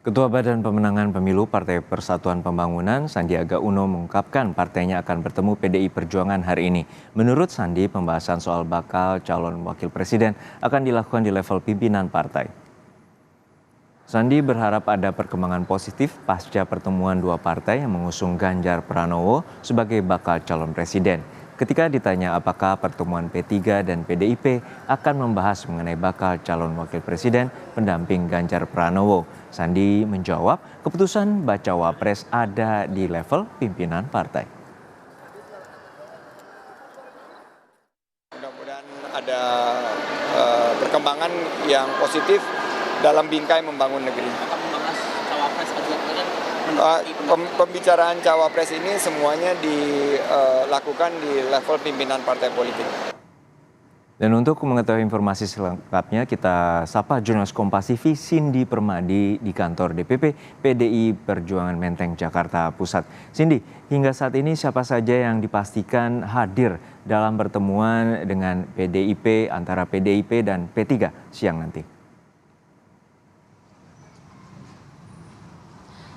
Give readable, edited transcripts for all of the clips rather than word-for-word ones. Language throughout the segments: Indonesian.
Ketua Badan Pemenangan Pemilu Partai Persatuan Pembangunan, Sandiaga Uno, mengungkapkan partainya akan bertemu PDI Perjuangan hari ini. Menurut Sandi, pembahasan soal bakal calon wakil presiden akan dilakukan di level pimpinan partai. Sandi berharap ada perkembangan positif pasca pertemuan dua partai yang mengusung Ganjar Pranowo sebagai bakal calon presiden. Ketika ditanya apakah pertemuan P3 dan PDIP akan membahas mengenai bakal calon wakil presiden pendamping Ganjar Pranowo, Sandi menjawab keputusan bacawa pres ada di level pimpinan partai. Mudah-mudahan ada perkembangan yang positif dalam bingkai membangun negeri. Akan membahas cawapres Pembicaraan cawapres ini semuanya dilakukan di level pimpinan partai politik. Dan untuk mengetahui informasi selengkapnya, kita sapa jurnalis Kompas TV Cindy Permadi di kantor DPP PDI Perjuangan Menteng, Jakarta Pusat. Cindy, hingga saat ini siapa saja yang dipastikan hadir dalam pertemuan dengan PDIP antara PDIP dan P3 siang nanti?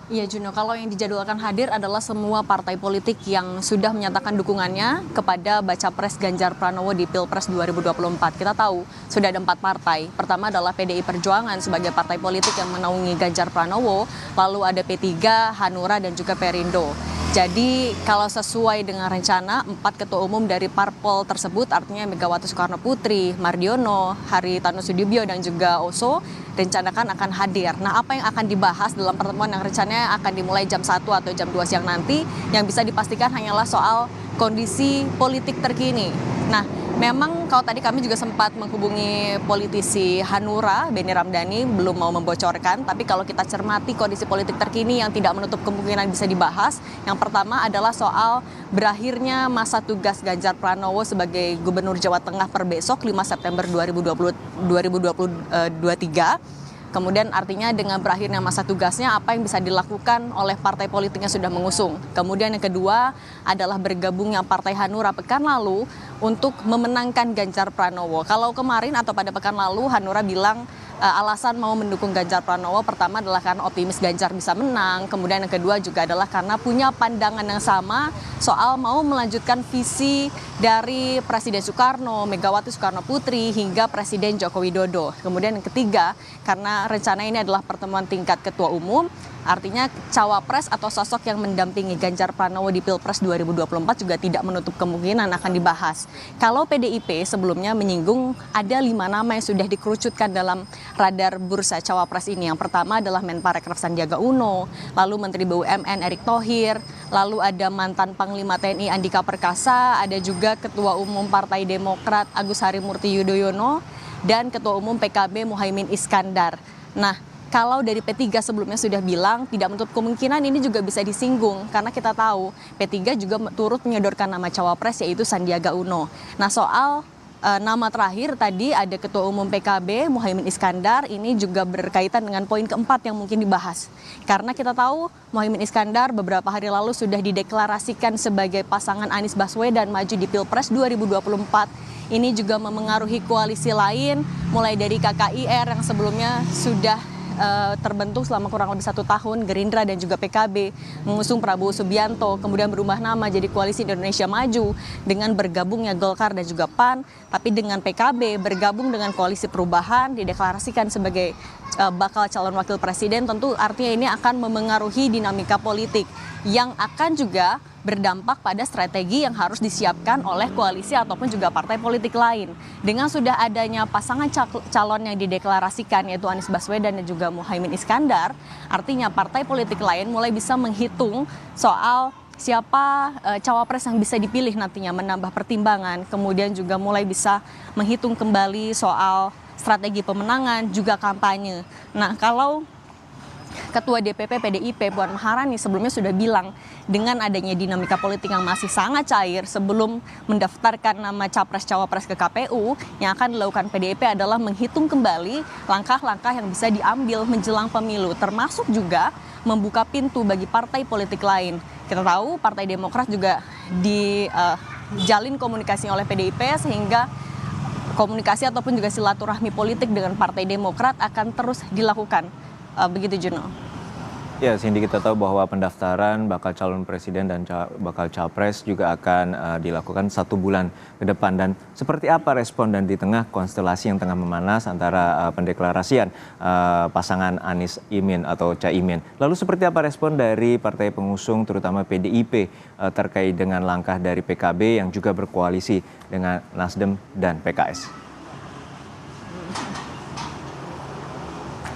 Iya Juno, kalau yang dijadwalkan hadir adalah semua partai politik yang sudah menyatakan dukungannya kepada baca pres Ganjar Pranowo di Pilpres 2024. Kita tahu sudah ada 4 partai. Pertama adalah PDI Perjuangan sebagai partai politik yang menaungi Ganjar Pranowo, lalu ada P3, Hanura dan juga Perindo. Jadi kalau sesuai dengan rencana 4 ketua umum dari parpol tersebut, artinya Megawati Soekarno Putri, Mardiono, Haritanu Sudibyo dan juga Oso, rencanakan akan hadir. Nah, apa yang akan dibahas dalam pertemuan yang rencananya akan dimulai jam 1 atau jam 2 siang nanti, yang bisa dipastikan hanyalah soal kondisi politik terkini. Nah, memang kalau tadi kami juga sempat menghubungi politisi Hanura, Benny Ramdhani, belum mau membocorkan, tapi kalau kita cermati kondisi politik terkini yang tidak menutup kemungkinan bisa dibahas, yang pertama adalah soal berakhirnya masa tugas Ganjar Pranowo sebagai Gubernur Jawa Tengah per besok 5 September 2023. Kemudian artinya dengan berakhirnya masa tugasnya apa yang bisa dilakukan oleh partai politiknya sudah mengusung. Kemudian yang kedua adalah bergabungnya Partai Hanura pekan lalu untuk memenangkan Ganjar Pranowo. Kalau kemarin atau pada pekan lalu Hanura bilang alasan mau mendukung Ganjar Pranowo pertama adalah karena optimis Ganjar bisa menang. Kemudian yang kedua juga adalah karena punya pandangan yang sama soal mau melanjutkan visi dari Presiden Soekarno, Megawati Soekarno Putri hingga Presiden Joko Widodo. Kemudian yang ketiga karena rencana ini adalah pertemuan tingkat ketua umum, artinya cawapres atau sosok yang mendampingi Ganjar Pranowo di Pilpres 2024 juga tidak menutup kemungkinan akan dibahas. Kalau PDIP sebelumnya menyinggung ada 5 nama yang sudah dikerucutkan dalam radar bursa cawapres ini. Yang pertama adalah Menparekraf Sandiaga Uno, lalu Menteri BUMN Erick Thohir, lalu ada mantan Panglima TNI Andika Perkasa, ada juga Ketua Umum Partai Demokrat Agus Harimurti Yudhoyono, dan Ketua Umum PKB Muhaimin Iskandar. Nah, kalau dari P3 sebelumnya sudah bilang tidak menutup kemungkinan ini juga bisa disinggung karena kita tahu P3 juga turut menyodorkan nama cawapres yaitu Sandiaga Uno. Nah, soal nama terakhir tadi ada Ketua Umum PKB Muhaimin Iskandar, ini juga berkaitan dengan poin keempat yang mungkin dibahas. Karena kita tahu Muhaimin Iskandar beberapa hari lalu sudah dideklarasikan sebagai pasangan Anies Baswedan maju di Pilpres 2024. Ini juga memengaruhi koalisi lain mulai dari KKIR yang sebelumnya sudah terbentuk selama kurang lebih 1 tahun, Gerindra dan juga PKB mengusung Prabowo Subianto, kemudian berubah nama jadi Koalisi Indonesia Maju dengan bergabungnya Golkar dan juga PAN, tapi dengan PKB bergabung dengan Koalisi Perubahan dideklarasikan sebagai bakal calon wakil presiden, tentu artinya ini akan memengaruhi dinamika politik yang akan juga berdampak pada strategi yang harus disiapkan oleh koalisi ataupun juga partai politik lain. Dengan sudah adanya pasangan calon yang dideklarasikan yaitu Anies Baswedan dan juga Muhaimin Iskandar, artinya partai politik lain mulai bisa menghitung soal siapa cawapres yang bisa dipilih nantinya, menambah pertimbangan, kemudian juga mulai bisa menghitung kembali soal strategi pemenangan juga kampanye. Nah, kalau Ketua DPP PDIP Puan Maharani sebelumnya sudah bilang dengan adanya dinamika politik yang masih sangat cair sebelum mendaftarkan nama capres-cawapres ke KPU, yang akan dilakukan PDIP adalah menghitung kembali langkah-langkah yang bisa diambil menjelang pemilu, termasuk juga membuka pintu bagi partai politik lain. Kita tahu Partai Demokrat juga dijalin komunikasi oleh PDIP sehingga komunikasi ataupun juga silaturahmi politik dengan Partai Demokrat akan terus dilakukan. Begitu Juno. Ya, Cindy, kita tahu bahwa pendaftaran bakal calon presiden dan bakal capres juga akan dilakukan 1 bulan ke depan. Dan seperti apa respon dan di tengah konstelasi yang tengah memanas antara pendeklarasian pasangan Anies Imin atau Caimin. Lalu seperti apa respon dari partai pengusung terutama PDIP terkait dengan langkah dari PKB yang juga berkoalisi dengan Nasdem dan PKS?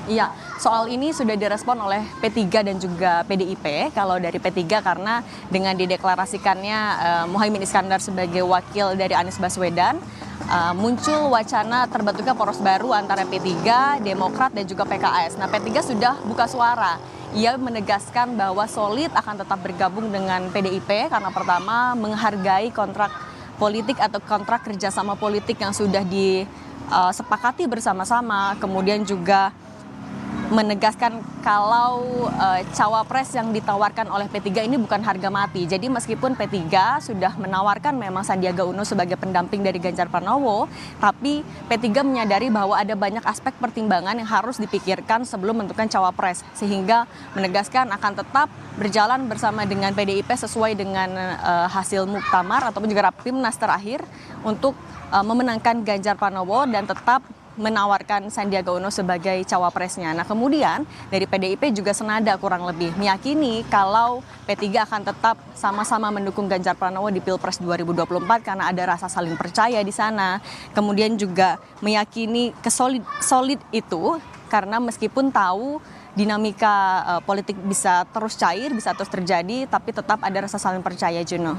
Iya, soal ini sudah direspon oleh P3 dan juga PDIP. Kalau dari P3 karena dengan dideklarasikannya Muhaimin Iskandar sebagai wakil dari Anies Baswedan, muncul wacana terbentuknya poros baru antara P3, Demokrat dan juga PKS. Nah, P3 sudah buka suara. Ia menegaskan bahwa solid akan tetap bergabung dengan PDIP karena pertama menghargai kontrak politik atau kontrak kerjasama politik yang sudah disepakati bersama-sama, kemudian juga menegaskan kalau cawapres yang ditawarkan oleh P3 ini bukan harga mati. Jadi meskipun P3 sudah menawarkan memang Sandiaga Uno sebagai pendamping dari Ganjar Pranowo, tapi P3 menyadari bahwa ada banyak aspek pertimbangan yang harus dipikirkan sebelum menentukan cawapres, sehingga menegaskan akan tetap berjalan bersama dengan PDIP sesuai dengan hasil muktamar ataupun juga Rapimnas terakhir untuk memenangkan Ganjar Pranowo dan tetap menawarkan Sandiaga Uno sebagai cawapresnya. Nah, kemudian dari PDIP juga senada kurang lebih meyakini kalau P3 akan tetap sama-sama mendukung Ganjar Pranowo di Pilpres 2024 karena ada rasa saling percaya di sana. Kemudian juga meyakini solid itu karena meskipun tahu dinamika politik bisa terus cair, bisa terus terjadi, tapi tetap ada rasa saling percaya, Juno.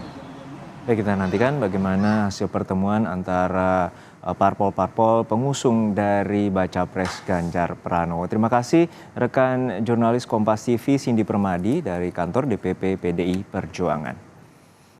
Baik, kita nantikan bagaimana hasil pertemuan antara parpol-parpol pengusung dari Baca Pres Ganjar Pranowo. Terima kasih rekan jurnalis Kompas TV Cindy Permadi dari kantor DPP PDI Perjuangan.